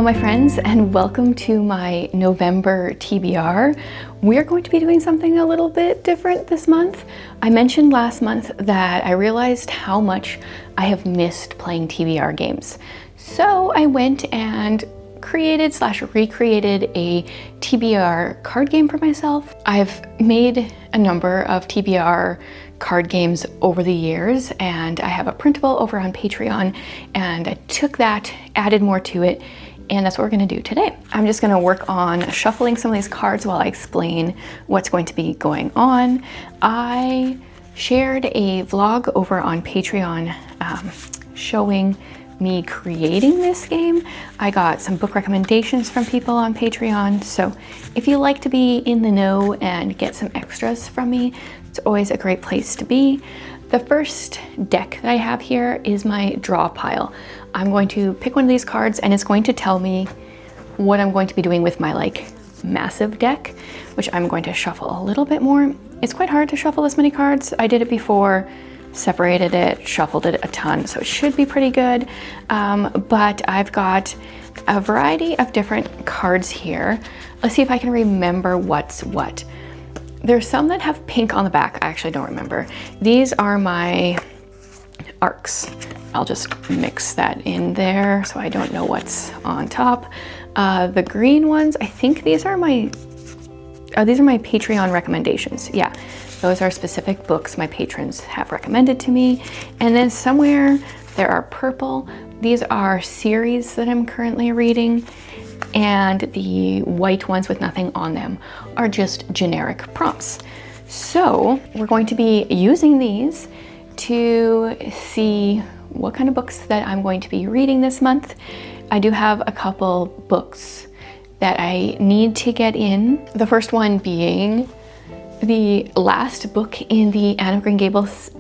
my friends, and welcome to my November TBR. We're going to be doing something a little bit different this month. I mentioned last month that I realized how much I have missed playing TBR games. So I went and recreated a TBR card game for myself. I've made a number of TBR card games over the years, and I have a printable over on Patreon, and I took that, added more to it, and that's what we're gonna do today. I'm just gonna work on shuffling some of these cards while I explain what's going to be going on. I shared a vlog over on Patreon showing me creating this game. I got some book recommendations from people on Patreon, so if you like to be in the know and get some extras from me, it's always a great place to be. The first deck that I have here is my draw pile. I'm going to pick one of these cards and it's going to tell me what I'm going to be doing with my massive deck, which I'm going to shuffle a little bit more. It's quite hard to shuffle this many cards. I did it before, separated it, shuffled it a ton, so it should be pretty good. But I've got a variety of different cards here. Let's see if I can remember what's what. There's some that have pink on the back. I actually don't remember. These are my arcs. I'll just mix that in there so I don't know what's on top. The green ones, I think these are my Patreon recommendations. Yeah, those are specific books my patrons have recommended to me. And then somewhere there are purple. These are series that I'm currently reading. And the white ones with nothing on them are just generic prompts. So we're going to be using these to see what kind of books that I'm going to be reading this month. I do have a couple books that I need to get in. The first one being the last book in the Anne of Green Gables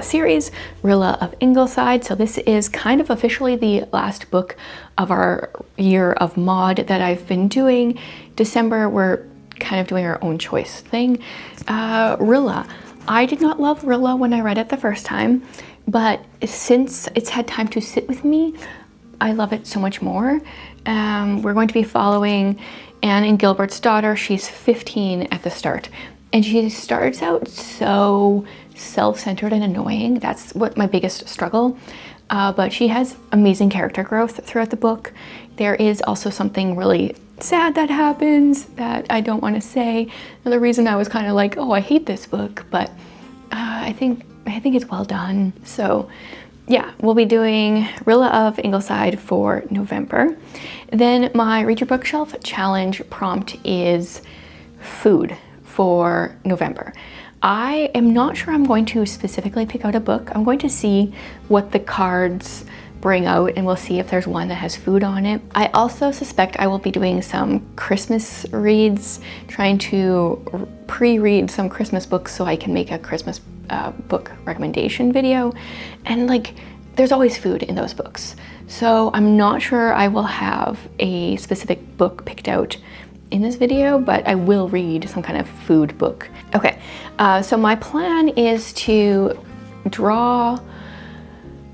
series, Rilla of Ingleside. So this is kind of officially the last book of our year of mod that I've been doing. December, we're kind of doing our own choice thing. Rilla. I did not love Rilla when I read it the first time, but since it's had time to sit with me, I love it so much more. We're going to be following Anne and Gilbert's daughter. She's 15 at the start, and she starts out so self-centered and annoying. That's what my biggest struggle. But she has amazing character growth throughout the book. There is also something really sad that happens that I don't want to say. The reason I was kind of like, oh, I hate this book, but I think it's well done. So yeah, we'll be doing Rilla of Ingleside for November. Then my Read Your Bookshelf challenge prompt is food for November. I am not sure I'm going to specifically pick out a book. I'm going to see what the cards bring out, and we'll see if there's one that has food on it. I also suspect I will be doing some Christmas reads, trying to pre-read some Christmas books so I can make a Christmas book recommendation video. And there's always food in those books. So I'm not sure I will have a specific book picked out in this video, but I will read some kind of food book. Okay, so my plan is to draw,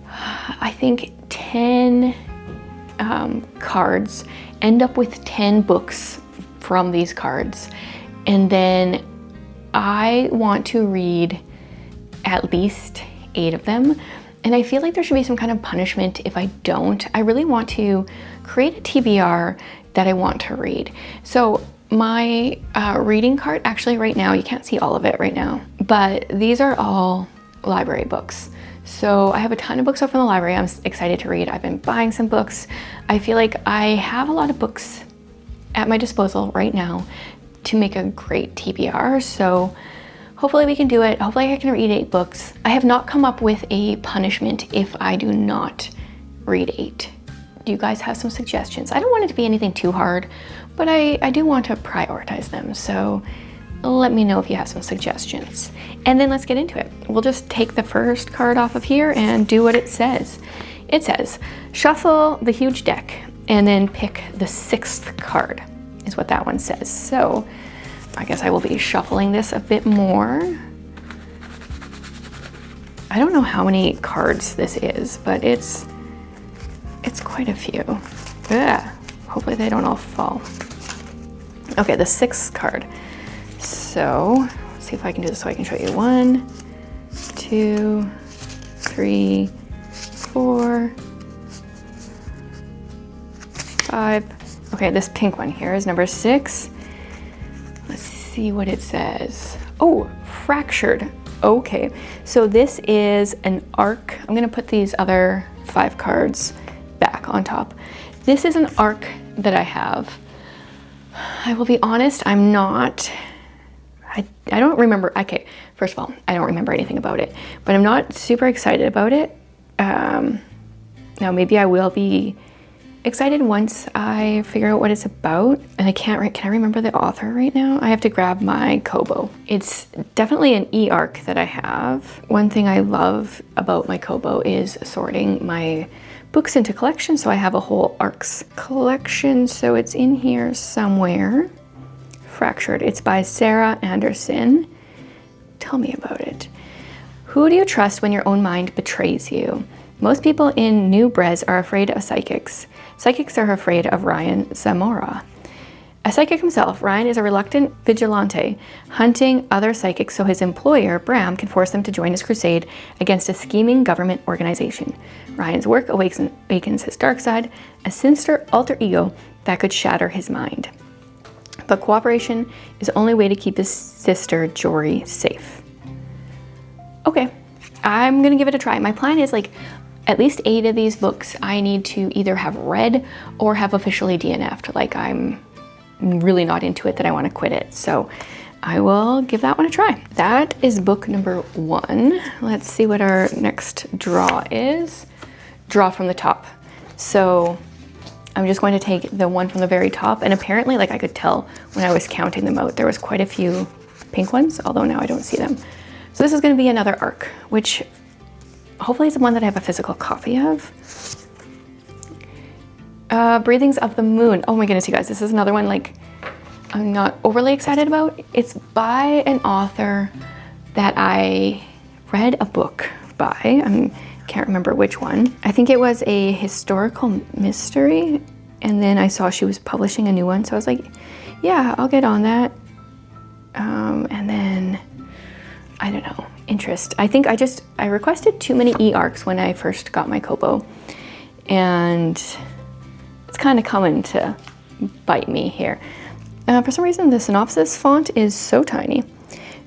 I think 10 cards, end up with 10 books from these cards, and then I want to read at least 8 of them. And I feel like there should be some kind of punishment if I don't. I really want to create a TBR that I want to read. So my reading cart, actually right now, you can't see all of it right now, but these are all library books. So I have a ton of books out from the library I'm excited to read. I've been buying some books. I feel like I have a lot of books at my disposal right now to make a great TBR. So hopefully we can do it. Hopefully I can read 8 books. I have not come up with a punishment if I do not read 8. Do you guys have some suggestions? I don't want it to be anything too hard, but I do want to prioritize them. So let me know if you have some suggestions. And then let's get into it. We'll just take the first card off of here and do what it says. It says, shuffle the huge deck and then pick the 6th card, is what that one says. So I guess I will be shuffling this a bit more. I don't know how many cards this is, but it's quite a few. Ugh. Hopefully they don't all fall. Okay, the 6th card. So let's see if I can do this so I can show you. 1, 2, 3, 4, 5. Okay, this pink one here is number 6. Let's see what it says. Oh, fractured. Okay, so this is an arc. I'm gonna put these other 5 cards back on top. This is an arc that I have. I will be honest, I don't remember. Okay, first of all, I don't remember anything about it, but I'm not super excited about it. Now maybe I will be excited once I figure out what it's about. And can I remember the author right now? I have to grab my Kobo. It's definitely an e-arc that I have. One thing I love about my Kobo is sorting my books into collections. So I have a whole arcs collection. So it's in here somewhere. Fractured. It's by Sarah Anderson. Tell me about it. Who do you trust when your own mind betrays you? Most people in New Brez are afraid of psychics. Psychics are afraid of Ryan Zamora. A psychic himself, Ryan is a reluctant vigilante, hunting other psychics so his employer, Bram, can force them to join his crusade against a scheming government organization. Ryan's work awakens his dark side, a sinister alter ego that could shatter his mind. But cooperation is the only way to keep his sister, Jory, safe. Okay, I'm gonna give it a try. My plan is like at least 8 of these books I need to either have read or have officially DNF'd. Like I'm really not into it that I want to quit it. So I will give that one a try. That is book number 1. Let's see what our next draw is. Draw from the top. So I'm just going to take the one from the very top, and apparently, like I could tell when I was counting them out, there was quite a few pink ones, although now I don't see them. So this is going to be another arc, which hopefully is the one that I have a physical copy of. Breathings of the Moon. Oh my goodness, you guys, this is another one like I'm not overly excited about. It's by an author that I read a book by. I can't remember which one. I think it was a historical mystery, and then I saw she was publishing a new one, so I was like, yeah, I'll get on that. And then, I don't know, interest. I think I requested too many e-arcs when I first got my Kobo, and it's kind of coming to bite me here. For some reason, the synopsis font is so tiny.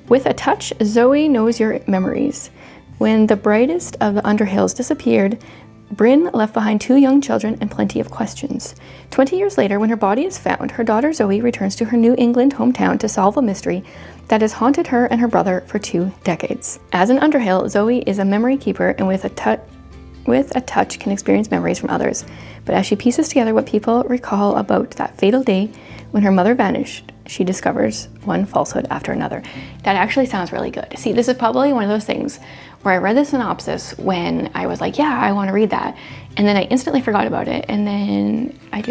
With a touch, Zoe knows your memories. When the brightest of the Underhills disappeared, Bryn left behind 2 young children and plenty of questions. 20 years later, when her body is found, her daughter Zoe returns to her New England hometown to solve a mystery that has haunted her and her brother for 2 decades. As an Underhill, Zoe is a memory keeper and with a touch can experience memories from others. But as she pieces together what people recall about that fatal day when her mother vanished, she discovers one falsehood after another. That actually sounds really good. See, this is probably one of those things where I read the synopsis when I was like, yeah, I want to read that. And then I instantly forgot about it. And then I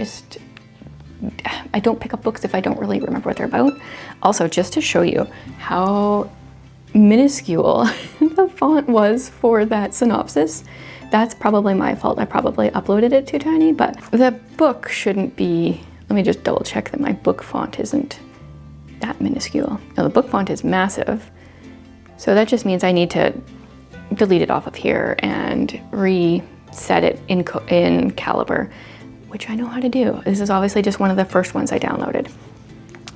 don't pick up books if I don't really remember what they're about. Also, just to show you how minuscule the font was for that synopsis, that's probably my fault. I probably uploaded it too tiny, but the book shouldn't be, let me just double check that my book font isn't that minuscule. No, the book font is massive. So that just means I need to delete it off of here and reset it in Caliber, which I know how to do. This is obviously just one of the first ones I downloaded.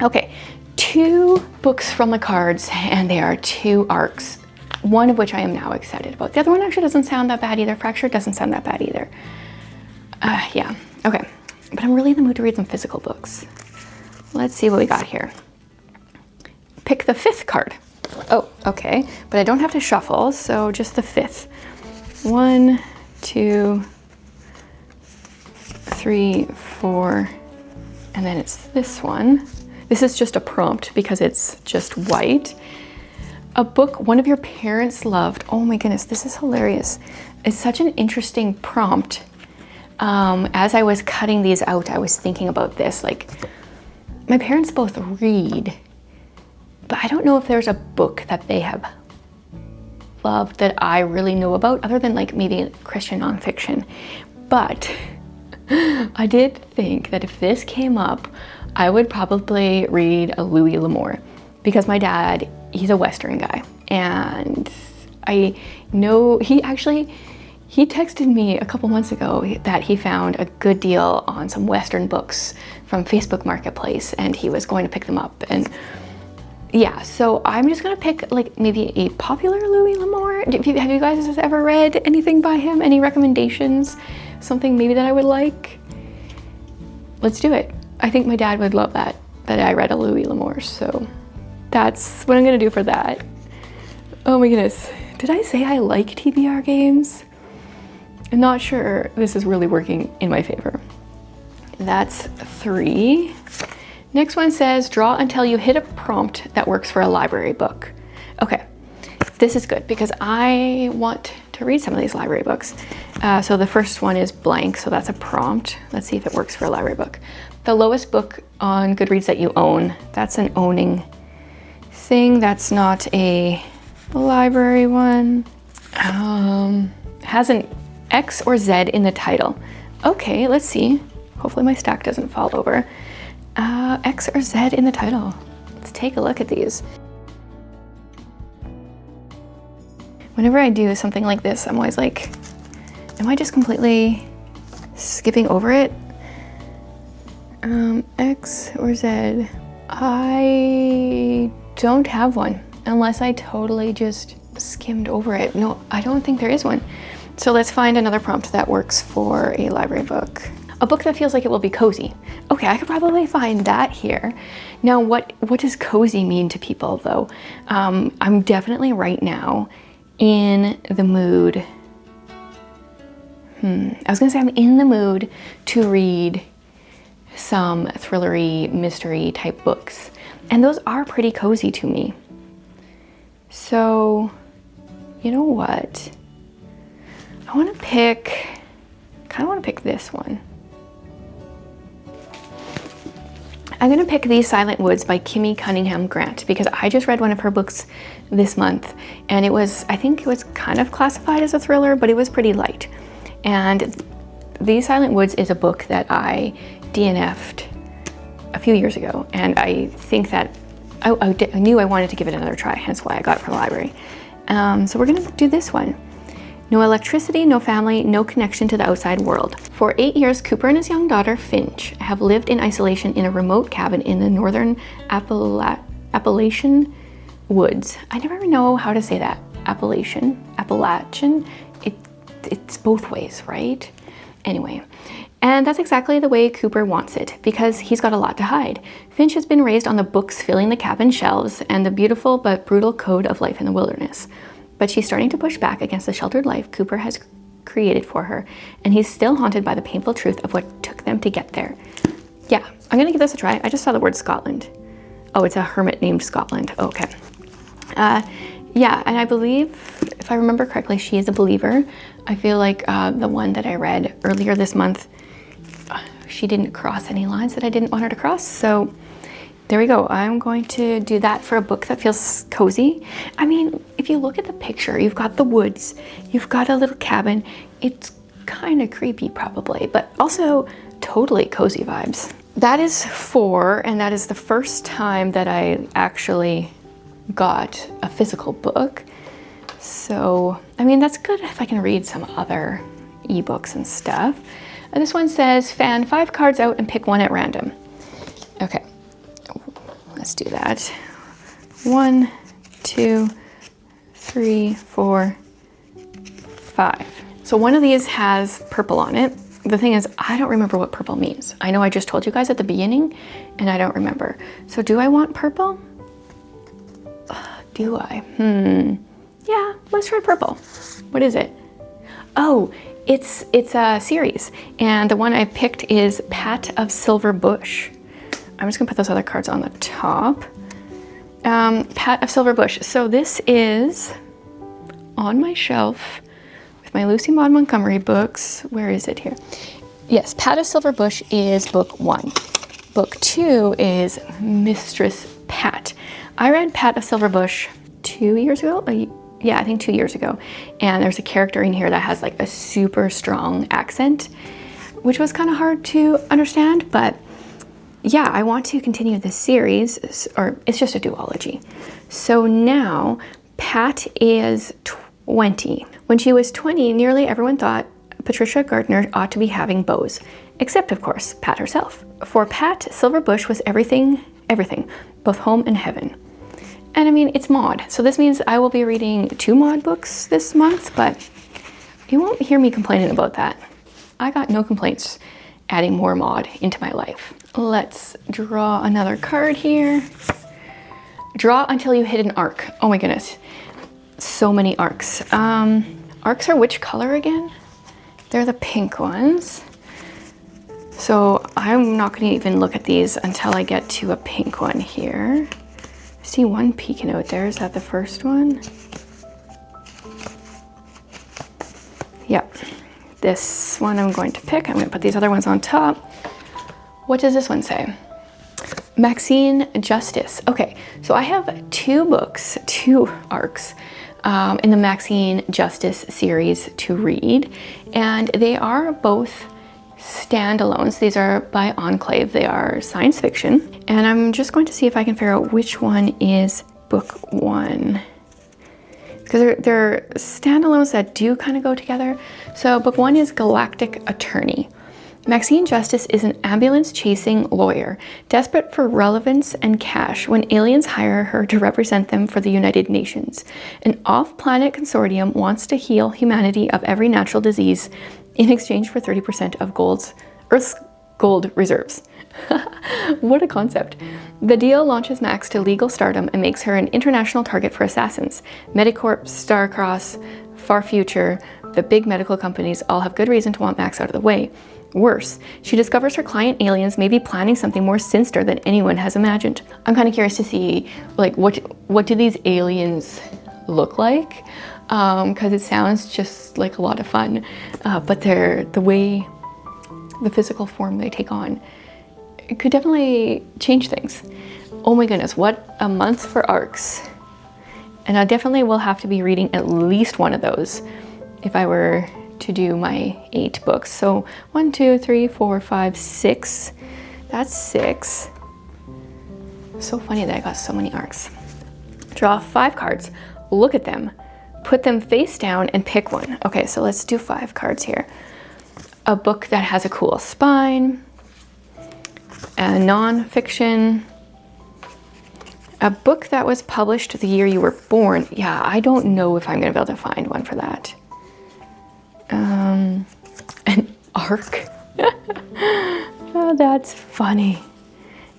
Okay, 2 books from the cards, and they are 2 arcs, one of which I am now excited about. The other one actually doesn't sound that bad either. Fractured doesn't sound that bad either. Yeah, okay. But I'm really in the mood to read some physical books. Let's see what we got here. Pick the 5th card. Oh, okay. But I don't have to shuffle, so just the 5th. 1, 2, 3, 4, and then it's this one. This is just a prompt because it's just white. A book one of your parents loved. Oh my goodness, this is hilarious. It's such an interesting prompt. As I was cutting these out, I was thinking about this. Like, my parents both read, but I don't know if there's a book that they have loved that I really know about, other than like maybe Christian nonfiction. But I did think that if this came up, I would probably read a Louis L'Amour because my dad, he's a Western guy, and I know he texted me a couple months ago that he found a good deal on some Western books from Facebook Marketplace, and he was going to pick them up. And yeah, so I'm just gonna pick like maybe a popular Louis L'Amour. Have you guys ever read anything by him? Any recommendations? Something maybe that I would like? Let's do it. I think my dad would love that I read a Louis L'Amour, so that's what I'm gonna do for that. Oh my goodness, did I say I like TBR games? I'm not sure this is really working in my favor. That's 3. Next one says, draw until you hit a prompt that works for a library book. Okay, this is good because I want to read some of these library books. So the first one is blank, so that's a prompt. Let's see if it works for a library book. The lowest book on Goodreads that you own. That's an owning thing. That's not a library one. Has an X or Z in the title. Okay, let's see. Hopefully my stack doesn't fall over. X or Z in the title. Let's take a look at these. Whenever I do something like this, I'm always like, am I just completely skipping over it? X or Z. I don't have one, unless I totally just skimmed over it. No, I don't think there is one. So let's find another prompt that works for a library book. A book that feels like it will be cozy. Okay, I could probably find that here. Now, what does cozy mean to people though? I'm definitely right now in the mood. I was gonna say I'm in the mood to read some thrillery, mystery type books. And those are pretty cozy to me. So, you know what? I kind of wanna pick this one. I'm gonna pick These Silent Woods by Kimmy Cunningham Grant because I just read one of her books this month, and I think it was kind of classified as a thriller, but it was pretty light. And These Silent Woods is a book that I DNF'd a few years ago, and I think that I knew I wanted to give it another try, hence why I got it from the library. So we're gonna do this one. No electricity, no family, no connection to the outside world. For 8 years, Cooper and his young daughter, Finch, have lived in isolation in a remote cabin in the northern Appalachian woods. I never know how to say that. Appalachian? It's both ways, right? Anyway, and that's exactly the way Cooper wants it, because he's got a lot to hide. Finch has been raised on the books filling the cabin shelves and the beautiful but brutal code of life in the wilderness. But she's starting to push back against the sheltered life Cooper has created for her, and he's still haunted by the painful truth of what took them to get there. Yeah, I'm gonna give this a try. I just saw the word Scotland. Oh, it's a hermit named Scotland. Okay. Yeah, and I believe, if I remember correctly, she is a believer. I feel like the one that I read earlier this month, she didn't cross any lines that I didn't want her to cross, so there we go. I'm going to do that for a book that feels cozy. I mean, if you look at the picture, you've got the woods, you've got a little cabin. It's kind of creepy probably, but also totally cozy vibes. That is 4, and that is the first time that I actually got a physical book. So, I mean, that's good if I can read some other ebooks and stuff. And this one says, fan 5 cards out and pick one at random. Okay. Let's do that. 1, 2, 3, 4, 5. So one of these has purple on it. The thing is, I don't remember what purple means. I know I just told you guys at the beginning, and I don't remember. So do I want purple? Do I? Yeah, let's try purple. What is it? Oh, it's a series, and the one I picked is Pat of Silver Bush. I'm just gonna put those other cards on the top. Pat of Silver Bush. So this is on my shelf with my Lucy Maud Montgomery books. Where is it here? Yes, Pat of Silver Bush is book 1. Book 2 is Mistress Pat. I read Pat of Silver Bush 2 years ago. Yeah, I think 2 years ago. And there's a character in here that has like a super strong accent. which was kind of hard to understand, but yeah, I want to continue this series, or it's just a duology. So now Pat is 20. When she was 20, nearly everyone thought Patricia Gardner ought to be having beaux, except of course Pat herself. For Pat, Silverbush was everything, both home and heaven. And I mean, it's Maud, so this means I will be reading 2 Maud books this month, but you won't hear me complaining about that. I got no complaints adding more Maud into my life. Let's draw another card here. Draw until you hit an arc. Oh my goodness, so many arcs. Arcs are which color again? They're the pink ones. So I'm not gonna even look at these until I get to a pink one here. I see one peeking out there. Is that the first one? Yep. This one I'm going to pick. I'm going to put these other ones on top. What does this one say? Maxine Justice. Okay, so I have 2 books, 2 arcs in the Maxine Justice series to read, and they are both standalones. These are by Enclave. They are science fiction, and I'm just going to see if I can figure out which one is book 1. Because they're standalones that do kind of go together. So book 1 is Galactic Attorney. Maxine Justice is an ambulance-chasing lawyer, desperate for relevance and cash when aliens hire her to represent them for the United Nations. An off-planet consortium wants to heal humanity of every natural disease in exchange for 30% of Earth's gold reserves. What a concept. The deal launches Max to legal stardom and makes her an international target for assassins. Medicorp, Starcross, Far Future, the big medical companies all have good reason to want Max out of the way. Worse, she discovers her client aliens may be planning something more sinister than anyone has imagined. I'm kind of curious to see, like, what do these aliens look like? Because it sounds just like a lot of fun, but the physical form they take on, it could definitely change things. Oh my goodness, what a month for arcs. And I definitely will have to be reading at least one of those if I were to do my 8 books. So 1, 2, 3, 4, 5, 6. That's 6. So funny that I got so many arcs. Draw 5 cards, look at them, put them face down and pick one. Okay, so let's do 5 cards here. A book that has a cool spine, a non-fiction, a book that was published the year you were born. Yeah, I don't know if I'm gonna be able to find one for that. An arc. Oh, that's funny.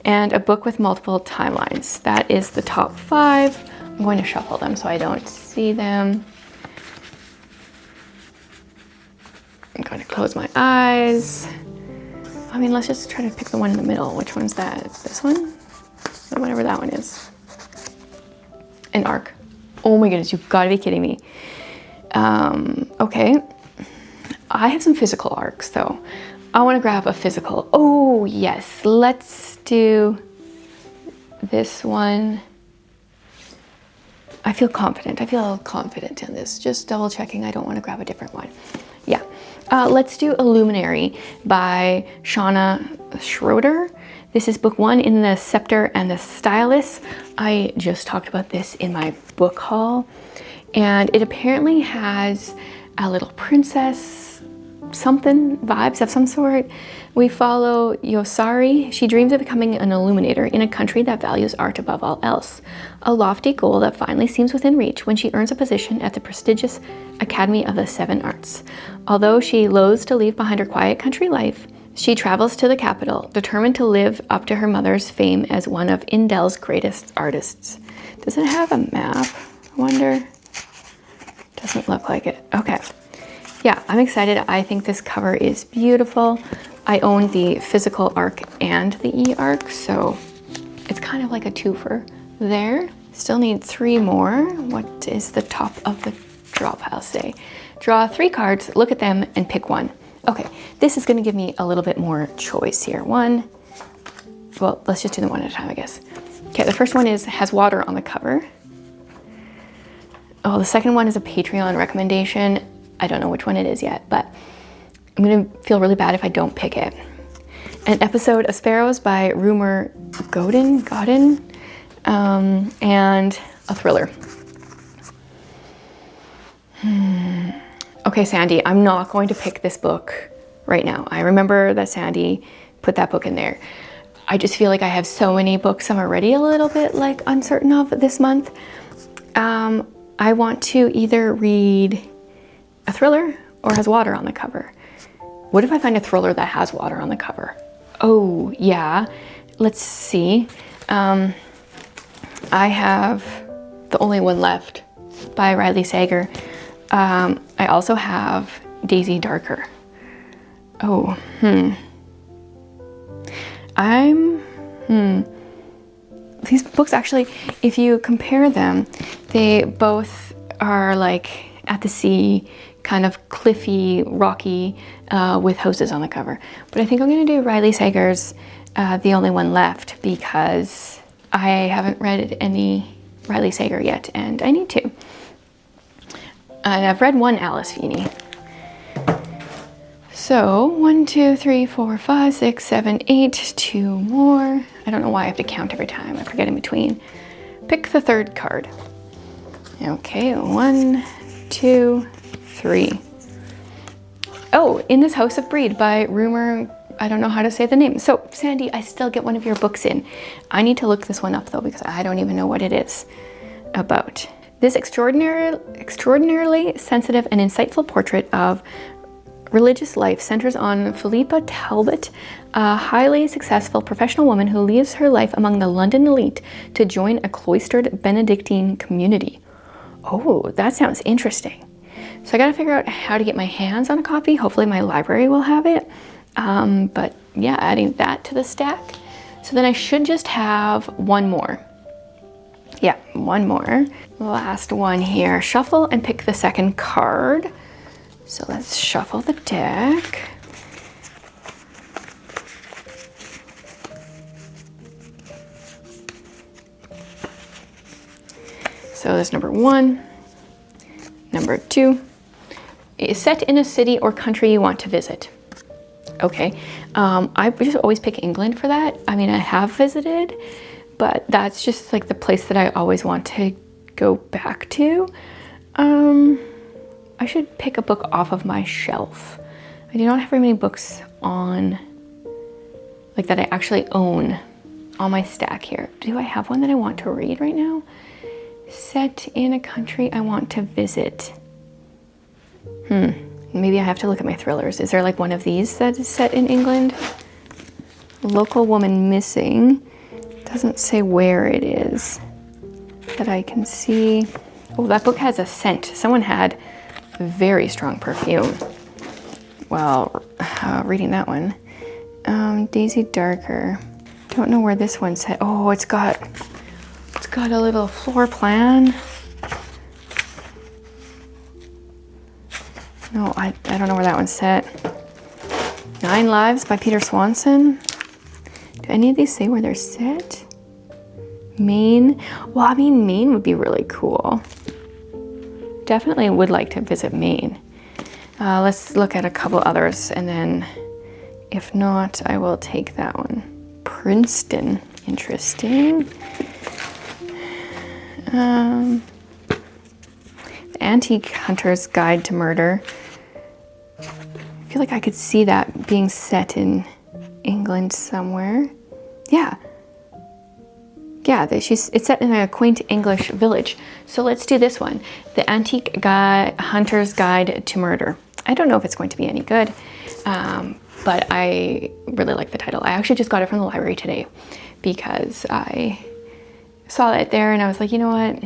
And a book with multiple timelines. That is the top 5. I'm going to shuffle them so I don't see them. I'm going to close my eyes. I mean, let's just try to pick the one in the middle. Which one's that? This one? Or whatever that one is. An arc. Oh my goodness, you've got to be kidding me. Okay. I have some physical arcs though. I want to grab a physical. Oh yes, let's do this one. I feel confident in this. Just double checking, I don't want to grab a different one. Yeah, let's do A Luminary by Shauna Schroeder. This is book 1 in the Scepter and the Stylus. I just talked about this in my book haul, and it apparently has a little princess something vibes of some sort. We follow Yosari. She dreams of becoming an illuminator in a country that values art above all else. A lofty goal that finally seems within reach when she earns a position at the prestigious Academy of the 7 Arts. Although she loathes to leave behind her quiet country life, she travels to the capital, determined to live up to her mother's fame as one of Indel's greatest artists. Does it have a map? I wonder. Doesn't look like it. Okay. Yeah, I'm excited. I think this cover is beautiful. I own the physical arc and the e-arc, so it's kind of like a twofer there. Still need 3 more. What is the top of the draw pile say? Draw 3 cards, look at them, and pick one. Okay, this is gonna give me a little bit more choice here. Well, let's just do them one at a time, I guess. Okay, the first one has water on the cover. Oh, the second one is a Patreon recommendation. I don't know which one it is yet, but I'm gonna feel really bad if I don't pick it. An Episode of Sparrows by Rumer Godin, and a thriller. Okay, Sandy, I'm not going to pick this book right now. I remember that Sandy put that book in there. I just feel like I have so many books I'm already a little bit like uncertain of this month. I want to either read a thriller or has water on the cover. What if I find a thriller that has water on the cover? Oh yeah, let's see. I have The Only One Left by Riley Sager. I also have Daisy Darker. Oh, These books actually, if you compare them, they both are like at the sea, kind of cliffy, rocky, with houses on the cover. But I think I'm gonna do Riley Sager's The Only One Left because I haven't read any Riley Sager yet, and I need to. And I've read one Alice Feeney. So 1, 2, 3, 4, 5, 6, 7, 8, 2 more. I don't know why I have to count every time. I forget in between. Pick the third card. Okay, 1, 2, 3. Oh, In This House of Breed by Rumer, I don't know how to say the name. So Sandy, I still get one of your books in. I need to look this one up though because I don't even know what it is about. This extraordinarily sensitive and insightful portrait of religious life centers on Philippa Talbot, a highly successful professional woman who leaves her life among the London elite to join a cloistered Benedictine community. Oh, that sounds interesting. So I gotta figure out how to get my hands on a copy. Hopefully my library will have it. But yeah, adding that to the stack. So then I should just have one more. Yeah, one more. Last one here. Shuffle and pick the second card. So let's shuffle the deck. So there's number 1, number 2. Is set in a city or country you want to visit. Okay, I just always pick England for that. I mean, I have visited, but that's just like the place that I always want to go back to. I should pick a book off of my shelf. I do not have very many books on, like that I actually own on my stack here. Do I have one that I want to read right now? Set in a country I want to visit. Maybe I have to look at my thrillers. Is there like one of these that is set in England? Local woman missing. Doesn't say where it is that I can see. Oh, that book has a scent. Someone had very strong perfume while reading that one. Daisy Darker. Don't know where this one's set. Oh, it's got a little floor plan. No, I don't know where that one's set. 9 Lives by Peter Swanson. Do any of these say where they're set? Maine. Well, I mean, Maine would be really cool. Definitely would like to visit Maine. Let's look at a couple others, and then if not, I will take that one. Princeton. Interesting. The Antique Hunter's Guide to Murder. I feel like I could see that being set in England somewhere. Yeah. Yeah, it's set in a quaint English village. So let's do this one. The Antique Hunter's Guide to Murder. I don't know if it's going to be any good, but I really like the title. I actually just got it from the library today because I saw it there and I was like, you know what?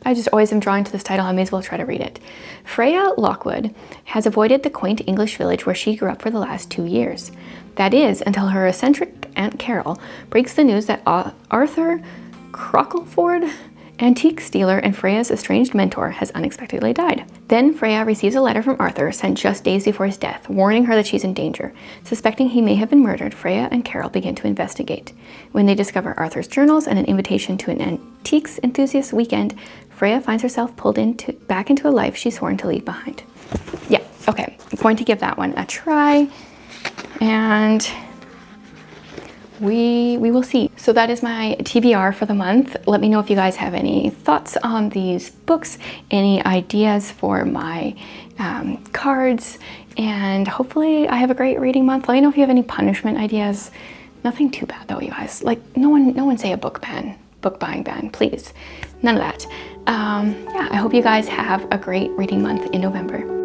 I just always am drawn to this title. I may as well try to read it. Freya Lockwood has avoided the quaint English village where she grew up for the last 2 years. That is, until her eccentric Aunt Carol breaks the news that Arthur Crockleford, antique dealer and Freya's estranged mentor, has unexpectedly died. Then Freya receives a letter from Arthur sent just days before his death, warning her that she's in danger. Suspecting he may have been murdered, Freya and Carol begin to investigate. When they discover Arthur's journals and an invitation to an antiques enthusiast weekend, Freya finds herself pulled back into a life she's sworn to leave behind. Yeah, okay. going to give that one a try, and we will see. So that is my TBR for the month. Let me know if you guys have any thoughts on these books, any ideas for my cards, and hopefully I have a great reading month. Let me know if you have any punishment ideas. Nothing too bad though, you guys. Like no one say a book buying ban, please. None of that. Yeah, I hope you guys have a great reading month in November.